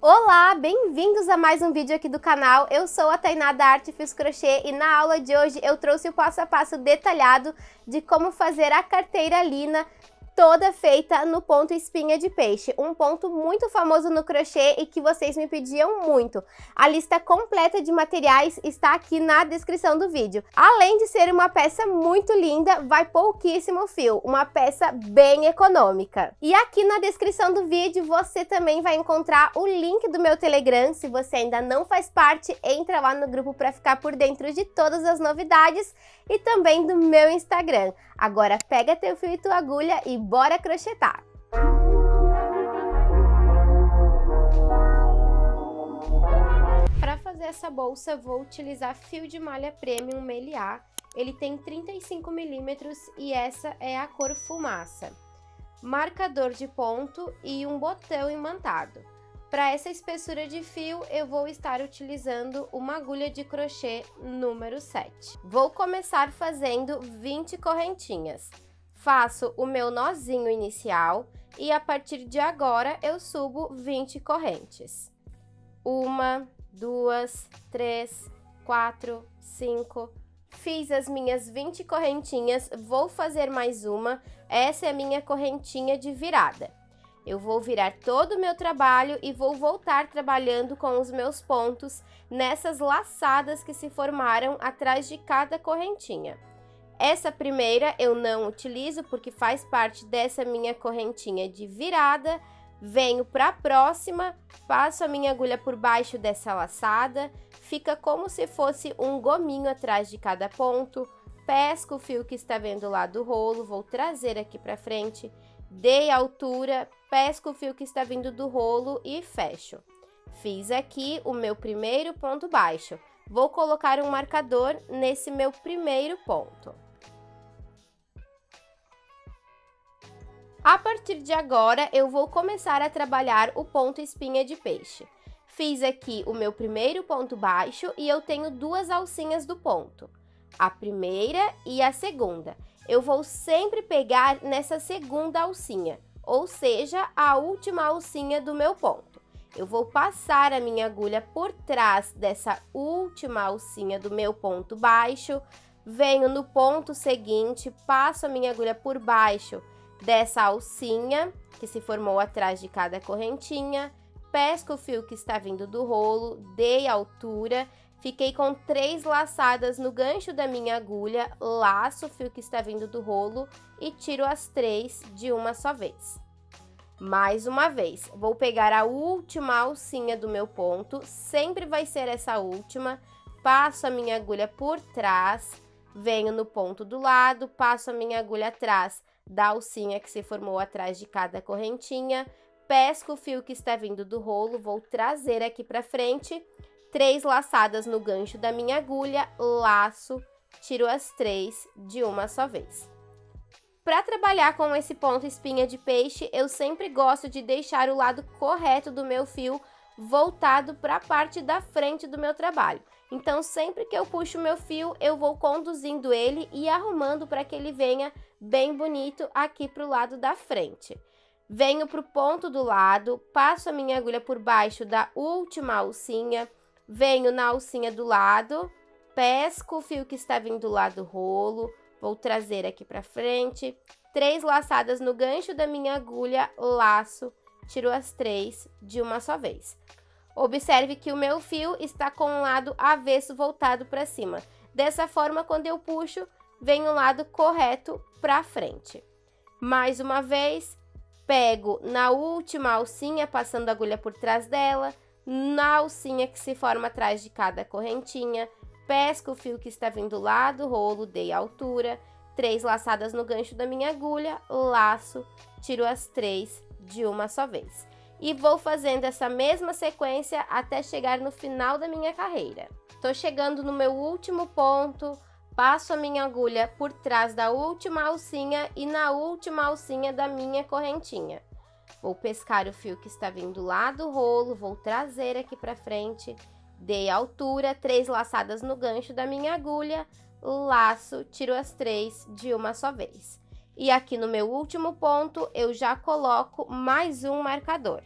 Olá, bem-vindos a mais um vídeo aqui do canal. Eu sou a Tainá da Arte Fios Crochê e na aula de hoje eu trouxe o passo a passo detalhado de como fazer a carteira lina toda feita no ponto espinha de peixe, um ponto muito famoso no crochê e que vocês me pediam muito. A lista completa de materiais está aqui na descrição do vídeo. Além de ser uma peça muito linda, vai pouquíssimo fio, uma peça bem econômica. E aqui na descrição do vídeo você também vai encontrar o link do meu Telegram. Se você ainda não faz parte, entra lá no grupo para ficar por dentro de todas as novidades e também do meu Instagram. Agora pega teu fio e tua agulha e bora crochetar! Para fazer essa bolsa, vou utilizar fio de malha Premium Meliá. Ele tem 35 milímetros e essa é a cor fumaça. Marcador de ponto e um botão imantado. Para essa espessura de fio, eu vou estar utilizando uma agulha de crochê número 7. Vou começar fazendo 20 correntinhas. Faço o meu nozinho inicial e a partir de agora eu subo 20 correntes. 1, 2, 3, 4, 5. Fiz as minhas 20 correntinhas, vou fazer mais uma. Essa é a minha correntinha de virada. Eu vou virar todo o meu trabalho e vou voltar trabalhando com os meus pontos nessas laçadas que se formaram atrás de cada correntinha. Essa primeira eu não utilizo porque faz parte dessa minha correntinha de virada. Venho para a próxima, passo a minha agulha por baixo dessa laçada, fica como se fosse um gominho atrás de cada ponto. Pesco o fio que está vendo lá do rolo, vou trazer aqui para frente, dei altura, pesco o fio que está vindo do rolo e fecho. Fiz aqui o meu primeiro ponto baixo. Vou colocar um marcador nesse meu primeiro ponto. A partir de agora, eu vou começar a trabalhar o ponto espinha de peixe. Fiz aqui o meu primeiro ponto baixo e eu tenho duas alcinhas do ponto. A primeira e a segunda. Eu vou sempre pegar nessa segunda alcinha, ou seja, a última alcinha do meu ponto. Eu vou passar a minha agulha por trás dessa última alcinha do meu ponto baixo, venho no ponto seguinte, passo a minha agulha por baixo dessa alcinha que se formou atrás de cada correntinha, pesco o fio que está vindo do rolo, dei altura, fiquei com 3 laçadas no gancho da minha agulha, laço o fio que está vindo do rolo e tiro as 3 de uma só vez. Mais uma vez, vou pegar a última alcinha do meu ponto, sempre vai ser essa última, passo a minha agulha por trás, venho no ponto do lado, passo a minha agulha atrás da alcinha que se formou atrás de cada correntinha, pesco o fio que está vindo do rolo, vou trazer aqui para frente, 3 laçadas no gancho da minha agulha, laço, tiro as 3 de uma só vez. Para trabalhar com esse ponto espinha de peixe, eu sempre gosto de deixar o lado correto do meu fio voltado para a parte da frente do meu trabalho. Então, sempre que eu puxo o meu fio, eu vou conduzindo ele e arrumando para que ele venha bem bonito aqui para o lado da frente. Venho para o ponto do lado, passo a minha agulha por baixo da última alcinha, venho na alcinha do lado, pesco o fio que está vindo lá do rolo, vou trazer aqui para frente, 3 laçadas no gancho da minha agulha, laço, tiro as 3 de uma só vez. Observe que o meu fio está com o lado avesso voltado para cima. Dessa forma, quando eu puxo, vem o lado correto para frente. Mais uma vez, pego na última alcinha, passando a agulha por trás dela, na alcinha que se forma atrás de cada correntinha, pesco o fio que está vindo lá do rolo, dei altura, 3 laçadas no gancho da minha agulha, laço, tiro as 3 de uma só vez. E vou fazendo essa mesma sequência até chegar no final da minha carreira. Tô chegando no meu último ponto, passo a minha agulha por trás da última alcinha e na última alcinha da minha correntinha. Vou pescar o fio que está vindo lá do rolo, vou trazer aqui para frente, dei altura, 3 laçadas no gancho da minha agulha, laço, tiro as 3 de uma só vez. E aqui no meu último ponto, eu já coloco mais um marcador.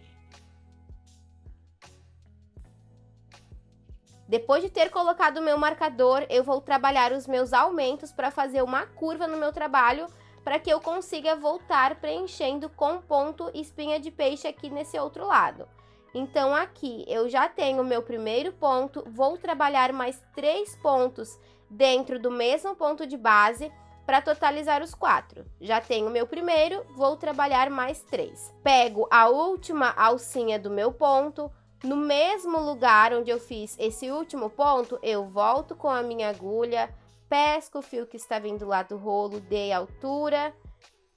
Depois de ter colocado o meu marcador, eu vou trabalhar os meus aumentos para fazer uma curva no meu trabalho, para que eu consiga voltar preenchendo com ponto espinha de peixe aqui nesse outro lado. Então, aqui eu já tenho o meu primeiro ponto, vou trabalhar mais 3 pontos dentro do mesmo ponto de base, para totalizar os 4. Já tenho o meu primeiro, vou trabalhar mais 3. Pego a última alcinha do meu ponto, no mesmo lugar onde eu fiz esse último ponto, eu volto com a minha agulha, pesco o fio que está vindo lá do rolo, dei altura,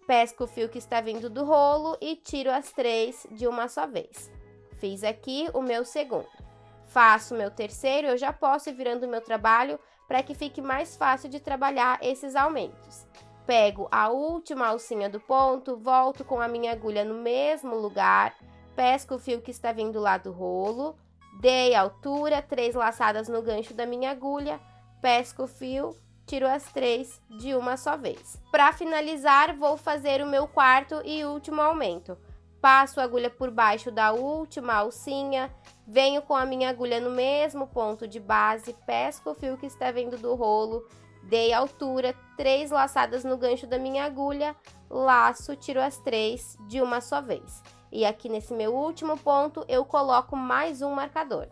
pesco o fio que está vindo do rolo e tiro as 3 de uma só vez. Fiz aqui o meu segundo. Faço o meu terceiro, eu já posso ir virando o meu trabalho para que fique mais fácil de trabalhar esses aumentos. Pego a última alcinha do ponto, volto com a minha agulha no mesmo lugar, pesco o fio que está vindo lá do rolo, dei altura, 3 laçadas no gancho da minha agulha, pesco o fio, tiro as 3 de uma só vez. Para finalizar, vou fazer o meu quarto e último aumento. Passo a agulha por baixo da última alcinha, venho com a minha agulha no mesmo ponto de base, pesco o fio que está vindo do rolo, dei altura, 3 laçadas no gancho da minha agulha, laço, tiro as 3 de uma só vez. E aqui nesse meu último ponto, eu coloco mais um marcador.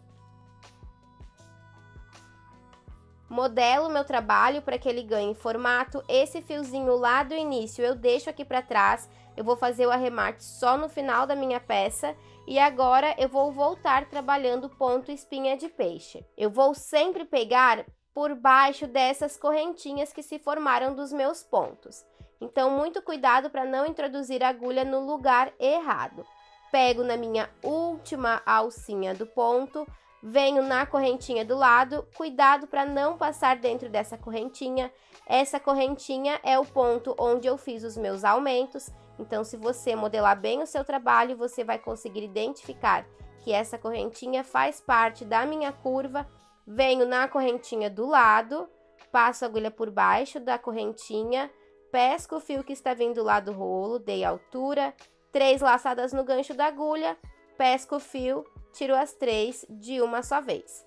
Modelo meu trabalho para que ele ganhe formato. Esse fiozinho lá do início eu deixo aqui para trás. Eu vou fazer o arremate só no final da minha peça. E agora eu vou voltar trabalhando ponto espinha de peixe. Eu vou sempre pegar por baixo dessas correntinhas que se formaram dos meus pontos. Então, muito cuidado para não introduzir a agulha no lugar errado. Pego na minha última alcinha do ponto, venho na correntinha do lado, cuidado para não passar dentro dessa correntinha. Essa correntinha é o ponto onde eu fiz os meus aumentos, então se você modelar bem o seu trabalho, você vai conseguir identificar que essa correntinha faz parte da minha curva. Venho na correntinha do lado, passo a agulha por baixo da correntinha, pesco o fio que está vindo lá do rolo, dei altura, 3 laçadas no gancho da agulha, pesco o fio, tiro as 3 de uma só vez.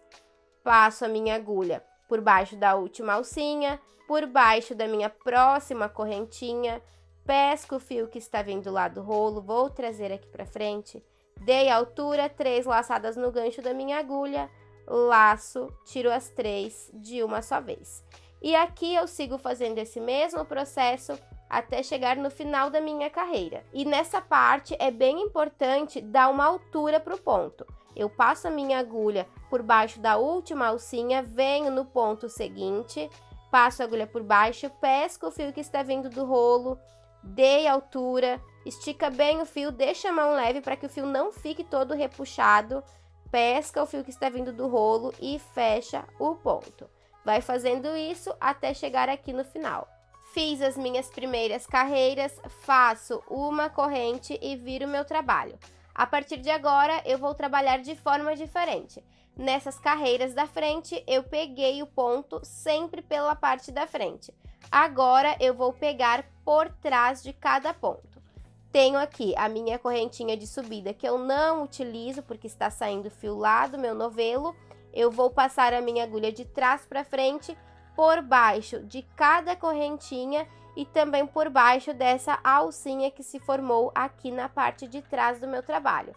Passo a minha agulha por baixo da última alcinha, por baixo da minha próxima correntinha, pesco o fio que está vindo lá do rolo, vou trazer aqui para frente, dei altura, 3 laçadas no gancho da minha agulha, laço, tiro as 3 de uma só vez. E aqui eu sigo fazendo esse mesmo processo até chegar no final da minha carreira. E nessa parte é bem importante dar uma altura para o ponto. Eu passo a minha agulha por baixo da última alcinha, venho no ponto seguinte, passo a agulha por baixo, pesco o fio que está vindo do rolo, dei altura, estica bem o fio, deixa a mão leve para que o fio não fique todo repuxado, pesca o fio que está vindo do rolo e fecha o ponto. Vai fazendo isso até chegar aqui no final. Fiz as minhas primeiras carreiras, faço uma corrente e viro meu trabalho. A partir de agora, eu vou trabalhar de forma diferente. Nessas carreiras da frente, eu peguei o ponto sempre pela parte da frente. Agora, eu vou pegar por trás de cada ponto. Tenho aqui a minha correntinha de subida que eu não utilizo porque está saindo fio lá do meu novelo. Eu vou passar a minha agulha de trás para frente por baixo de cada correntinha e também por baixo dessa alcinha que se formou aqui na parte de trás do meu trabalho.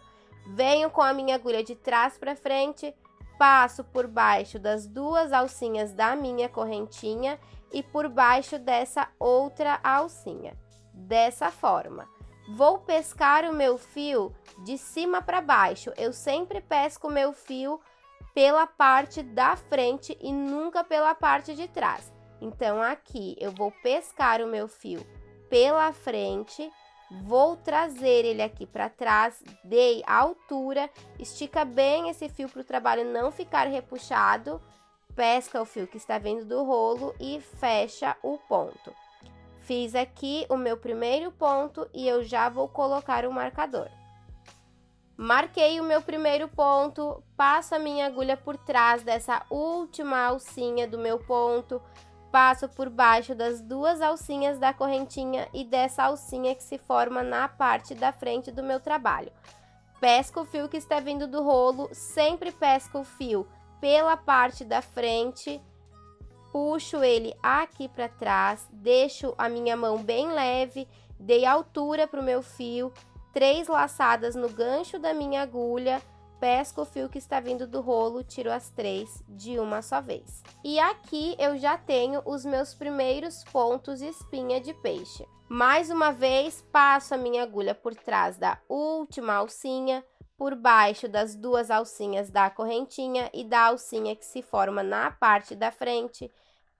Venho com a minha agulha de trás para frente, passo por baixo das 2 alcinhas da minha correntinha e por baixo dessa outra alcinha, dessa forma. Vou pescar o meu fio de cima para baixo, eu sempre pesco o meu fio pela parte da frente e nunca pela parte de trás. Então, aqui eu vou pescar o meu fio pela frente, vou trazer ele aqui para trás, dei altura, estica bem esse fio para o trabalho não ficar repuxado, pesca o fio que está vindo do rolo e fecha o ponto. Fiz aqui o meu primeiro ponto e eu já vou colocar o marcador. Marquei o meu primeiro ponto, passo a minha agulha por trás dessa última alcinha do meu ponto, passo por baixo das 2 alcinhas da correntinha e dessa alcinha que se forma na parte da frente do meu trabalho. Pesco o fio que está vindo do rolo, sempre pesco o fio pela parte da frente, puxo ele aqui para trás, deixo a minha mão bem leve, dei altura para o meu fio, 3 laçadas no gancho da minha agulha, pesco o fio que está vindo do rolo, tiro as 3 de uma só vez. E aqui eu já tenho os meus primeiros pontos espinha de peixe. Mais uma vez, passo a minha agulha por trás da última alcinha, por baixo das 2 alcinhas da correntinha e da alcinha que se forma na parte da frente,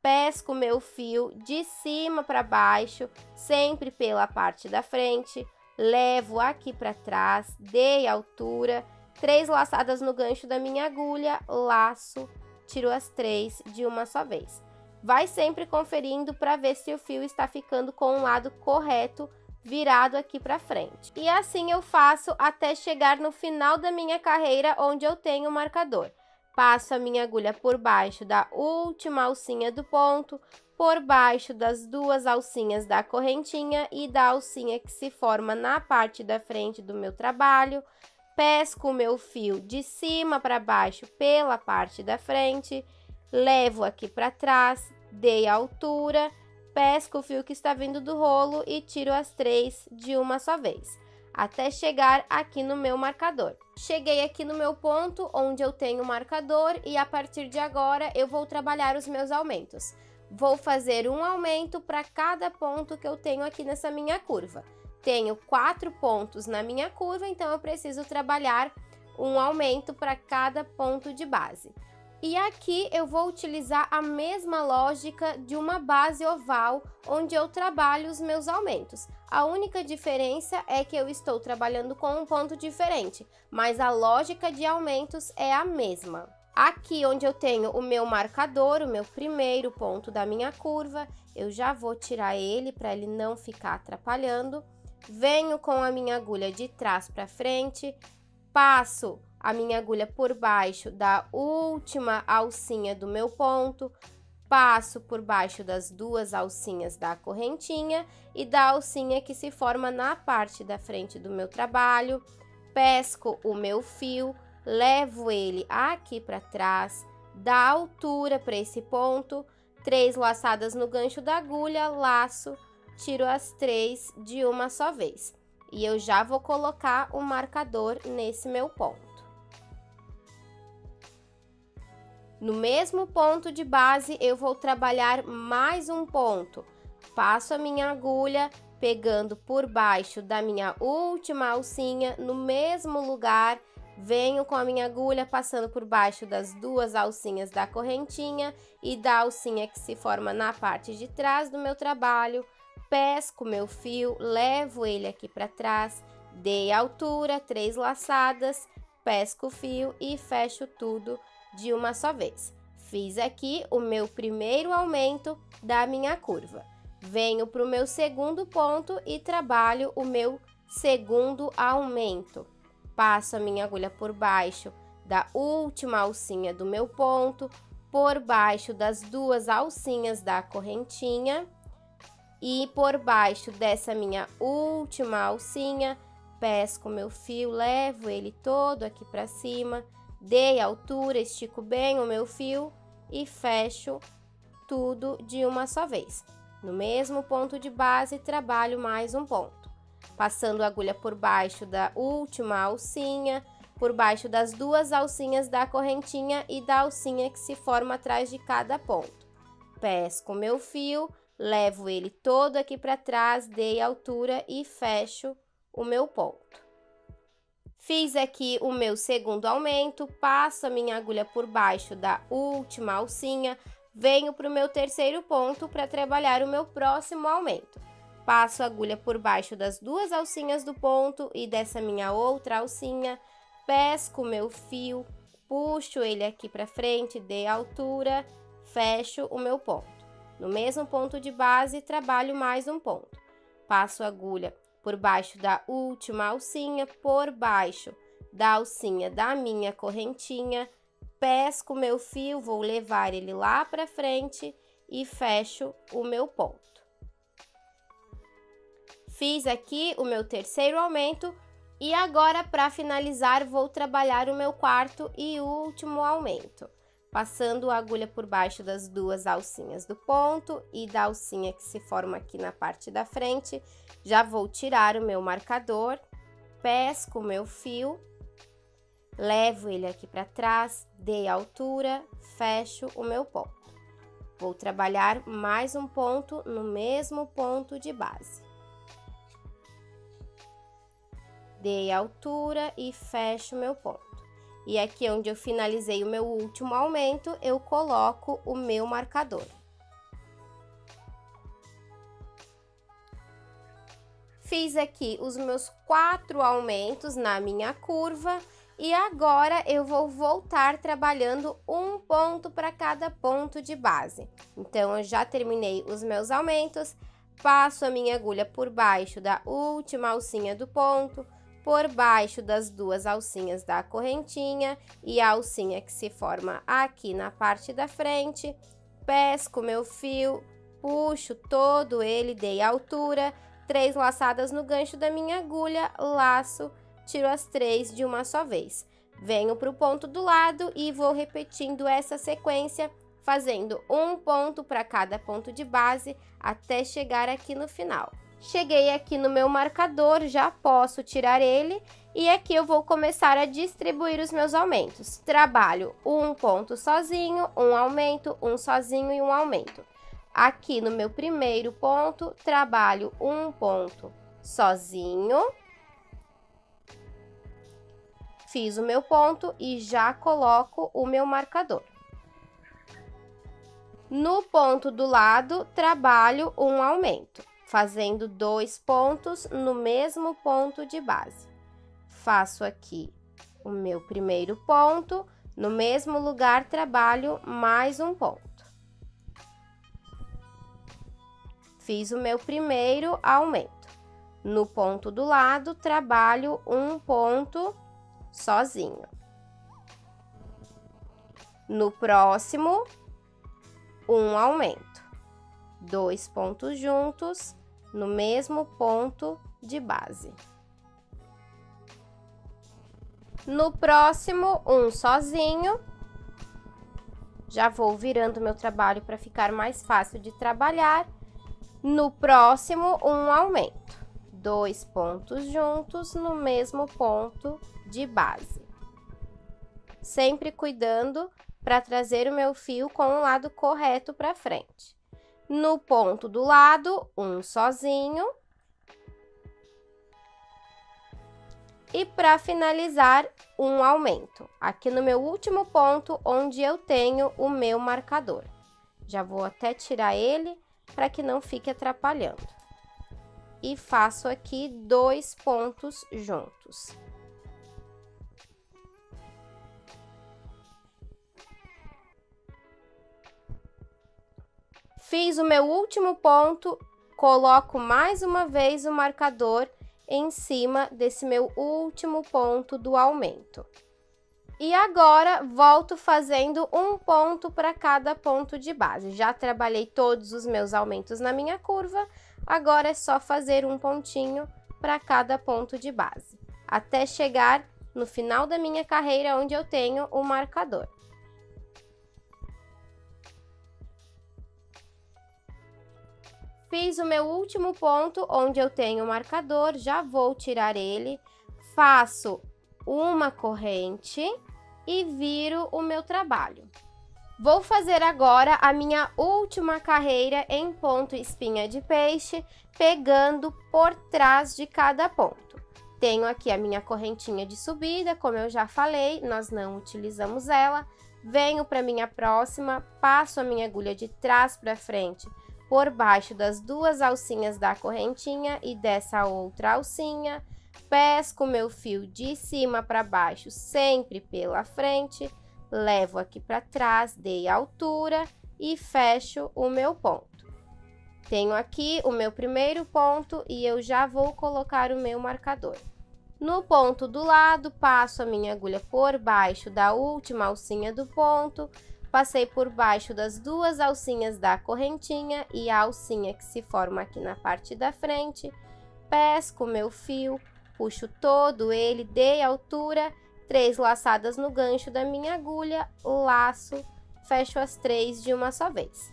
pesco o meu fio de cima para baixo, sempre pela parte da frente, levo aqui para trás, dei altura, 3 laçadas no gancho da minha agulha, laço, tiro as 3 de uma só vez. Vai sempre conferindo para ver se o fio está ficando com o lado correto, virado aqui para frente. E assim eu faço até chegar no final da minha carreira, onde eu tenho o marcador. Passo a minha agulha por baixo da última alcinha do ponto, por baixo das 2 alcinhas da correntinha e da alcinha que se forma na parte da frente do meu trabalho, pesco o meu fio de cima para baixo pela parte da frente, levo aqui para trás, dei a altura, pesco o fio que está vindo do rolo e tiro as 3 de uma só vez, até chegar aqui no meu marcador. Cheguei aqui no meu ponto, onde eu tenho o marcador, e a partir de agora eu vou trabalhar os meus aumentos. Vou fazer um aumento para cada ponto que eu tenho aqui nessa minha curva. Tenho 4 pontos na minha curva, então eu preciso trabalhar um aumento para cada ponto de base. E aqui eu vou utilizar a mesma lógica de uma base oval, onde eu trabalho os meus aumentos. A única diferença é que eu estou trabalhando com um ponto diferente, mas a lógica de aumentos é a mesma. Aqui onde eu tenho o meu marcador, o meu primeiro ponto da minha curva, eu já vou tirar ele para ele não ficar atrapalhando. Venho com a minha agulha de trás para frente, passo a minha agulha por baixo da última alcinha do meu ponto, passo por baixo das 2 alcinhas da correntinha e da alcinha que se forma na parte da frente do meu trabalho, pesco o meu fio, levo ele aqui para trás, dá altura para esse ponto, 3 laçadas no gancho da agulha, laço, tiro as 3 de uma só vez. E eu já vou colocar o marcador nesse meu ponto. No mesmo ponto de base, eu vou trabalhar mais um ponto. Passo a minha agulha, pegando por baixo da minha última alcinha, no mesmo lugar, venho com a minha agulha passando por baixo das 2 alcinhas da correntinha e da alcinha que se forma na parte de trás do meu trabalho, pesco meu fio, levo ele aqui para trás, dei altura, 3 laçadas, pesco o fio e fecho tudo de uma só vez. Fiz aqui o meu primeiro aumento da minha curva. Venho para o meu segundo ponto e trabalho o meu segundo aumento. Passo a minha agulha por baixo da última alcinha do meu ponto, por baixo das 2 alcinhas da correntinha e por baixo dessa minha última alcinha, pesco meu fio, levo ele todo aqui para cima, dei altura, estico bem o meu fio e fecho tudo de uma só vez. No mesmo ponto de base, trabalho mais um ponto. Passando a agulha por baixo da última alcinha, por baixo das 2 alcinhas da correntinha e da alcinha que se forma atrás de cada ponto. Pesco meu fio, levo ele todo aqui para trás, dei altura e fecho o meu ponto. Fiz aqui o meu segundo aumento, passo a minha agulha por baixo da última alcinha, venho para o meu terceiro ponto para trabalhar o meu próximo aumento. Passo a agulha por baixo das 2 alcinhas do ponto e dessa minha outra alcinha, pesco o meu fio, puxo ele aqui para frente, dei altura, fecho o meu ponto. No mesmo ponto de base, trabalho mais um ponto. Passo a agulha por baixo da última alcinha, por baixo da alcinha da minha correntinha, pesco o meu fio, vou levar ele lá para frente e fecho o meu ponto. Fiz aqui o meu terceiro aumento e agora, para finalizar, vou trabalhar o meu quarto e último aumento. passando a agulha por baixo das duas alcinhas do ponto e da alcinha que se forma aqui na parte da frente. Já vou tirar o meu marcador, pesco o meu fio, levo ele aqui para trás, dei altura, fecho o meu ponto. Vou trabalhar mais um ponto no mesmo ponto de base. Dei altura e fecho o meu ponto. E aqui onde eu finalizei o meu último aumento, eu coloco o meu marcador. Fiz aqui os meus 4 aumentos na minha curva e agora eu vou voltar trabalhando um ponto para cada ponto de base. Então, eu já terminei os meus aumentos, passo a minha agulha por baixo da última alcinha do ponto, por baixo das duas alcinhas da correntinha e a alcinha que se forma aqui na parte da frente, pesco meu fio, puxo todo ele, dei altura, 3 laçadas no gancho da minha agulha, laço, tiro as 3 de uma só vez. Venho para o ponto do lado e vou repetindo essa sequência, fazendo um ponto para cada ponto de base até chegar aqui no final. Cheguei aqui no meu marcador, já posso tirar ele e aqui eu vou começar a distribuir os meus aumentos. Trabalho um ponto sozinho, um aumento, um sozinho e um aumento. Aqui no meu primeiro ponto, trabalho um ponto sozinho. Fiz o meu ponto e já coloco o meu marcador. No ponto do lado, trabalho um aumento, fazendo 2 pontos no mesmo ponto de base. Faço aqui o meu primeiro ponto, no mesmo lugar trabalho mais um ponto. Fiz o meu primeiro aumento. No ponto do lado, trabalho um ponto sozinho. No próximo, um aumento. 2 pontos juntos no mesmo ponto de base. No próximo, um sozinho. Já vou virando meu trabalho para ficar mais fácil de trabalhar. No próximo, um aumento. 2 pontos juntos no mesmo ponto de base. Sempre cuidando para trazer o meu fio com o lado correto para frente. No ponto do lado, um sozinho. E para finalizar, um aumento. Aqui no meu último ponto, onde eu tenho o meu marcador. Já vou até tirar ele para que não fique atrapalhando. E faço aqui 2 pontos juntos. Fiz o meu último ponto, coloco mais uma vez o marcador em cima desse meu último ponto do aumento. E agora, volto fazendo um ponto para cada ponto de base. Já trabalhei todos os meus aumentos na minha curva, agora é só fazer um pontinho para cada ponto de base, até chegar no final da minha carreira, onde eu tenho o marcador. Fiz o meu último ponto, onde eu tenho o marcador, já vou tirar ele, faço uma corrente e viro o meu trabalho. Vou fazer agora a minha última carreira em ponto espinha de peixe, pegando por trás de cada ponto. Tenho aqui a minha correntinha de subida, como eu já falei, nós não utilizamos ela. Venho para minha próxima, passo a minha agulha de trás para frente, por baixo das duas alcinhas da correntinha e dessa outra alcinha, pesco o meu fio de cima para baixo, sempre pela frente, levo aqui para trás, dei altura e fecho o meu ponto. Tenho aqui o meu primeiro ponto e eu já vou colocar o meu marcador. No ponto do lado, passo a minha agulha por baixo da última alcinha do ponto, passei por baixo das duas alcinhas da correntinha e a alcinha que se forma aqui na parte da frente, pesco o meu fio, puxo todo ele, dei altura, 3 laçadas no gancho da minha agulha, laço, fecho as 3 de uma só vez.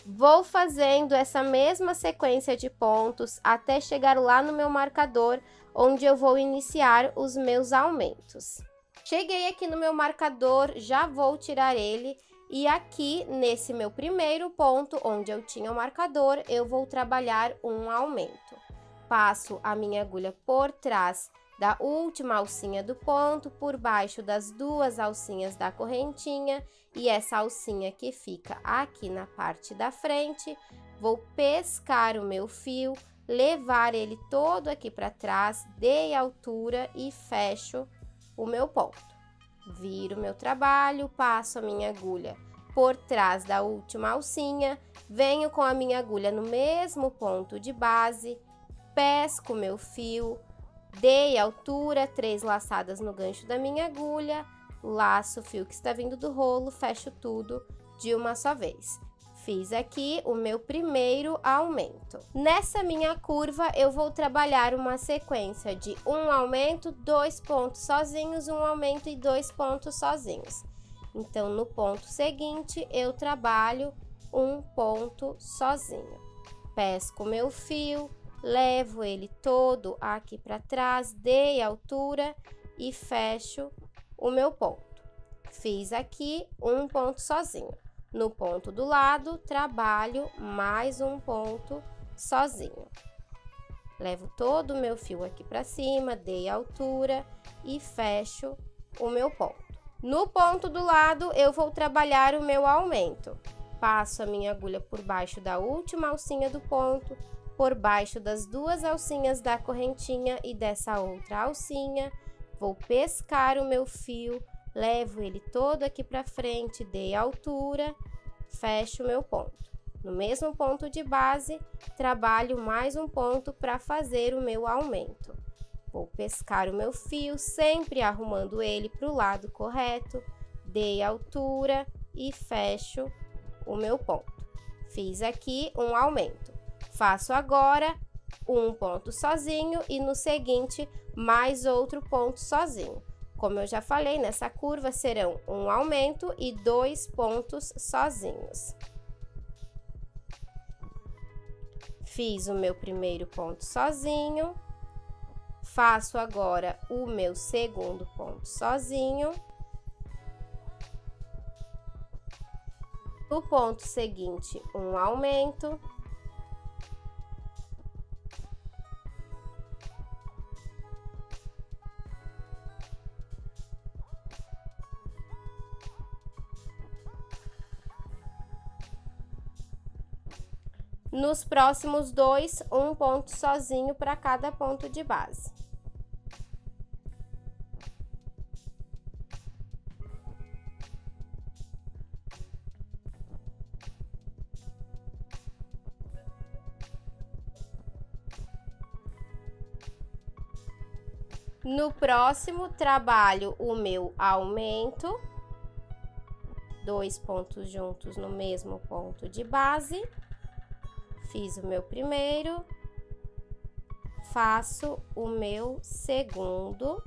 Vou fazendo essa mesma sequência de pontos até chegar lá no meu marcador, onde eu vou iniciar os meus aumentos. Cheguei aqui no meu marcador, já vou tirar ele, e aqui nesse meu primeiro ponto, onde eu tinha o marcador, eu vou trabalhar um aumento. Passo a minha agulha por trás da última alcinha do ponto, por baixo das 2 alcinhas da correntinha, e essa alcinha que fica aqui na parte da frente, vou pescar o meu fio, levar ele todo aqui para trás, dei altura e fecho o meu ponto. Viro o meu trabalho, passo a minha agulha por trás da última alcinha, venho com a minha agulha no mesmo ponto de base, pesco o meu fio, dei altura, 3 laçadas no gancho da minha agulha, laço o fio que está vindo do rolo, fecho tudo de uma só vez. Fiz aqui o meu primeiro aumento. Nessa minha curva, eu vou trabalhar uma sequência de um aumento, 2 pontos sozinhos, um aumento e 2 pontos sozinhos. Então, no ponto seguinte, eu trabalho um ponto sozinho. Pesco o meu fio, levo ele todo aqui para trás, dei altura e fecho o meu ponto. Fiz aqui um ponto sozinho. No ponto do lado, trabalho mais um ponto sozinho. Levo todo o meu fio aqui para cima, dei altura e fecho o meu ponto. No ponto do lado, eu vou trabalhar o meu aumento. Passo a minha agulha por baixo da última alcinha do ponto, por baixo das 2 alcinhas da correntinha e dessa outra alcinha, vou pescar o meu fio, levo ele todo aqui para frente, dei altura, fecho o meu ponto. No mesmo ponto de base, trabalho mais um ponto para fazer o meu aumento. Vou pescar o meu fio, sempre arrumando ele para o lado correto, dei altura e fecho o meu ponto. Fiz aqui um aumento. Faço agora um ponto sozinho e no seguinte mais outro ponto sozinho. Como eu já falei, nessa curva serão um aumento e 2 pontos sozinhos. Fiz o meu primeiro ponto sozinho. Faço agora o meu segundo ponto sozinho. No ponto seguinte, um aumento. Nos próximos 2, um ponto sozinho para cada ponto de base. No próximo, trabalho o meu aumento, 2 pontos juntos no mesmo ponto de base. Fiz o meu primeiro, faço o meu segundo.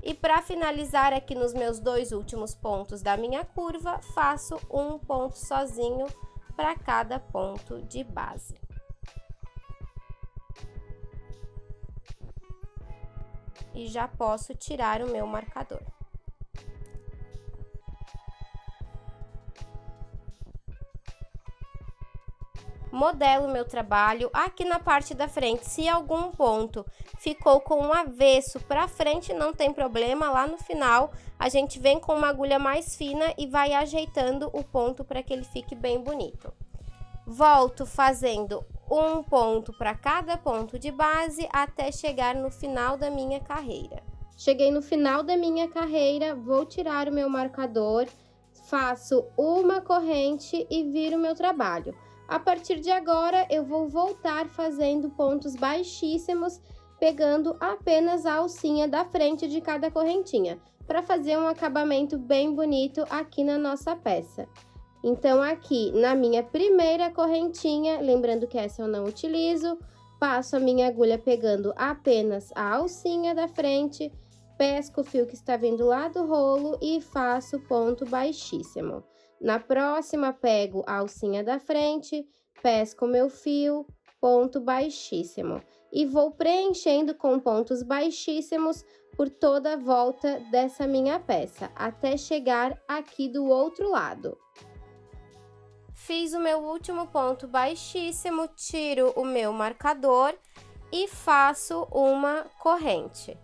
E para finalizar aqui nos meus 2 últimos pontos da minha curva, faço um ponto sozinho para cada ponto de base. E já posso tirar o meu marcador. Modelo meu trabalho aqui na parte da frente. Se algum ponto ficou com um avesso para frente, não tem problema, lá no final a gente vem com uma agulha mais fina e vai ajeitando o ponto para que ele fique bem bonito. Volto fazendo um ponto para cada ponto de base até chegar no final da minha carreira. Cheguei no final da minha carreira, vou tirar o meu marcador, faço uma corrente e viro o meu trabalho. A partir de agora, eu vou voltar fazendo pontos baixíssimos, pegando apenas a alcinha da frente de cada correntinha, para fazer um acabamento bem bonito aqui na nossa peça. Então, aqui na minha primeira correntinha, lembrando que essa eu não utilizo, passo a minha agulha pegando apenas a alcinha da frente, pesco o fio que está vindo lá do rolo e faço ponto baixíssimo. Na próxima, pego a alcinha da frente, pesco o meu fio, ponto baixíssimo. E vou preenchendo com pontos baixíssimos por toda a volta dessa minha peça, até chegar aqui do outro lado. Fiz o meu último ponto baixíssimo, tiro o meu marcador e faço uma corrente.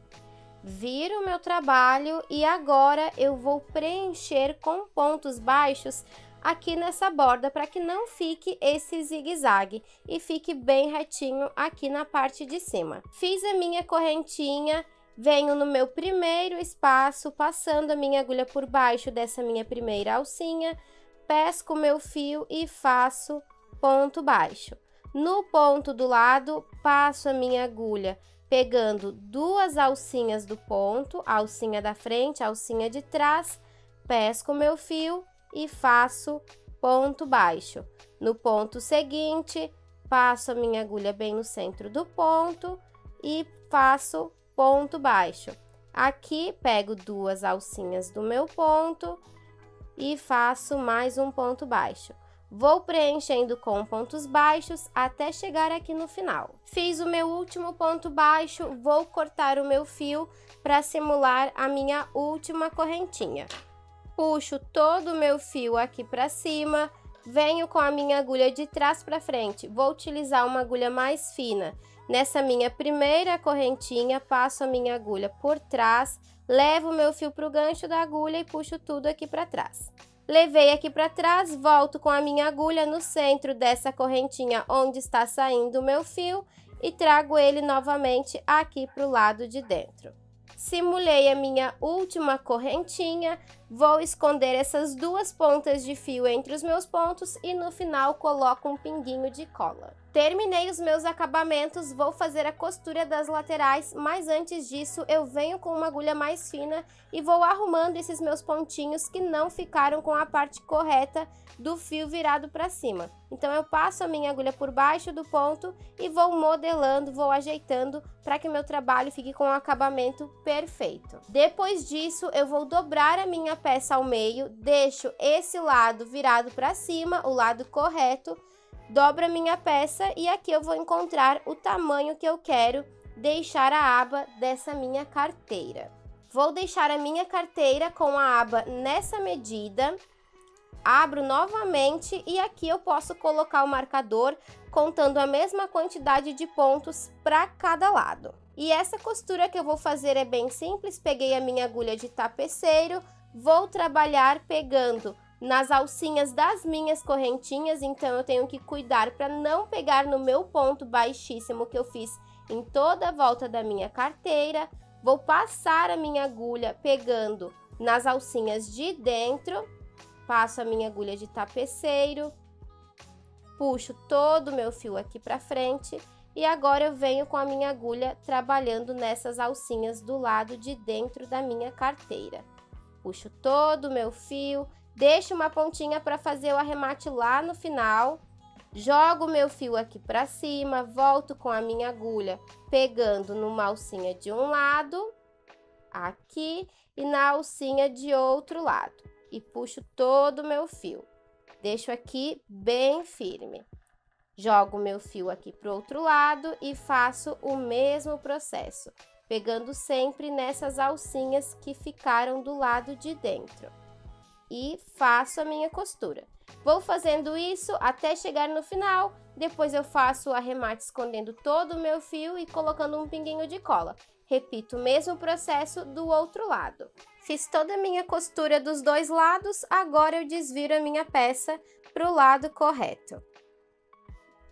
Viro o meu trabalho e agora eu vou preencher com pontos baixos aqui nessa borda para que não fique esse zigue-zague e fique bem retinho aqui na parte de cima. Fiz a minha correntinha, venho no meu primeiro espaço, passando a minha agulha por baixo dessa minha primeira alcinha, pesco o meu fio e faço ponto baixo. No ponto do lado, passo a minha agulha pegando duas alcinhas do ponto, a alcinha da frente, a alcinha de trás, pesco o meu fio e faço ponto baixo. No ponto seguinte, passo a minha agulha bem no centro do ponto e faço ponto baixo. Aqui, pego duas alcinhas do meu ponto e faço mais um ponto baixo. Vou preenchendo com pontos baixos até chegar aqui no final. Fiz o meu último ponto baixo, vou cortar o meu fio para simular a minha última correntinha. Puxo todo o meu fio aqui para cima, venho com a minha agulha de trás para frente. Vou utilizar uma agulha mais fina. Nessa minha primeira correntinha, passo a minha agulha por trás, levo o meu fio para o gancho da agulha e puxo tudo aqui para trás. Levei aqui para trás, volto com a minha agulha no centro dessa correntinha onde está saindo o meu fio e trago ele novamente aqui para o lado de dentro. Simulei a minha última correntinha, vou esconder essas duas pontas de fio entre os meus pontos e no final coloco um pinguinho de cola. Terminei os meus acabamentos, vou fazer a costura das laterais, mas antes disso eu venho com uma agulha mais fina e vou arrumando esses meus pontinhos que não ficaram com a parte correta do fio virado para cima. Então eu passo a minha agulha por baixo do ponto e vou modelando, vou ajeitando para que o meu trabalho fique com o acabamento perfeito. Depois disso eu vou dobrar a minha peça ao meio, deixo esse lado virado para cima, o lado correto, dobro a minha peça e aqui eu vou encontrar o tamanho que eu quero deixar a aba dessa minha carteira. Vou deixar a minha carteira com a aba nessa medida, abro novamente e aqui eu posso colocar o marcador contando a mesma quantidade de pontos para cada lado. E essa costura que eu vou fazer é bem simples, peguei a minha agulha de tapeceiro, vou trabalhar pegando nas alcinhas das minhas correntinhas, então eu tenho que cuidar para não pegar no meu ponto baixíssimo que eu fiz em toda a volta da minha carteira. Vou passar a minha agulha pegando nas alcinhas de dentro, passo a minha agulha de tapeceiro, puxo todo o meu fio aqui para frente e agora eu venho com a minha agulha trabalhando nessas alcinhas do lado de dentro da minha carteira. Puxo todo o meu fio, deixo uma pontinha para fazer o arremate lá no final, jogo o meu fio aqui para cima, volto com a minha agulha pegando numa alcinha de um lado, aqui, e na alcinha de outro lado, e puxo todo o meu fio. Deixo aqui bem firme. Jogo o meu fio aqui para o outro lado e faço o mesmo processo, pegando sempre nessas alcinhas que ficaram do lado de dentro. E faço a minha costura. Vou fazendo isso até chegar no final, depois eu faço o arremate escondendo todo o meu fio e colocando um pinguinho de cola. Repito o mesmo processo do outro lado. Fiz toda a minha costura dos dois lados, agora eu desviro a minha peça para o lado correto.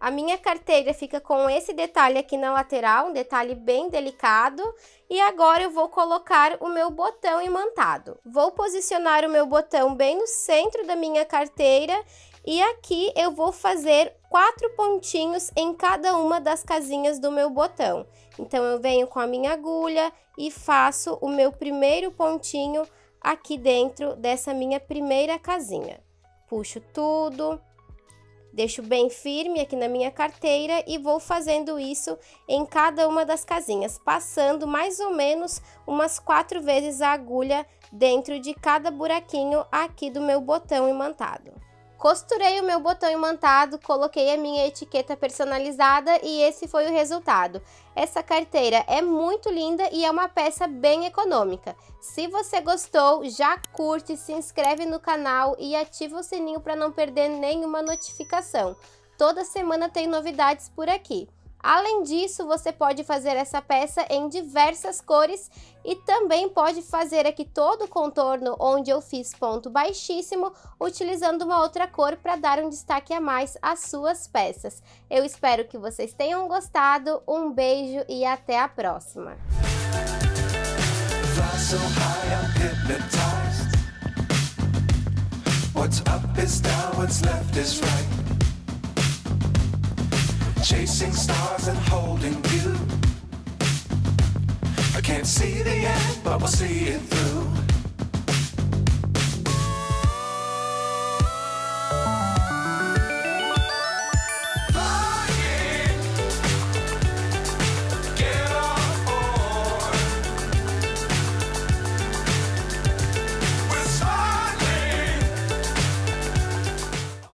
A minha carteira fica com esse detalhe aqui na lateral, um detalhe bem delicado. E agora eu vou colocar o meu botão imantado. Vou posicionar o meu botão bem no centro da minha carteira e aqui eu vou fazer 4 pontinhos em cada uma das casinhas do meu botão. Então eu venho com a minha agulha e faço o meu primeiro pontinho aqui dentro dessa minha primeira casinha. Puxo tudo. Deixo bem firme aqui na minha carteira e vou fazendo isso em cada uma das casinhas, passando mais ou menos umas 4 vezes a agulha dentro de cada buraquinho aqui do meu botão imantado. Costurei o meu botão imantado, coloquei a minha etiqueta personalizada e esse foi o resultado. Essa carteira é muito linda e é uma peça bem econômica. Se você gostou, já curte, se inscreve no canal e ativa o sininho para não perder nenhuma notificação. Toda semana tem novidades por aqui. Além disso, você pode fazer essa peça em diversas cores e também pode fazer aqui todo o contorno onde eu fiz ponto baixíssimo, utilizando uma outra cor para dar um destaque a mais às suas peças. Eu espero que vocês tenham gostado, um beijo e até a próxima! Chasing stars and holding you. I can't see the end, but we'll see it through.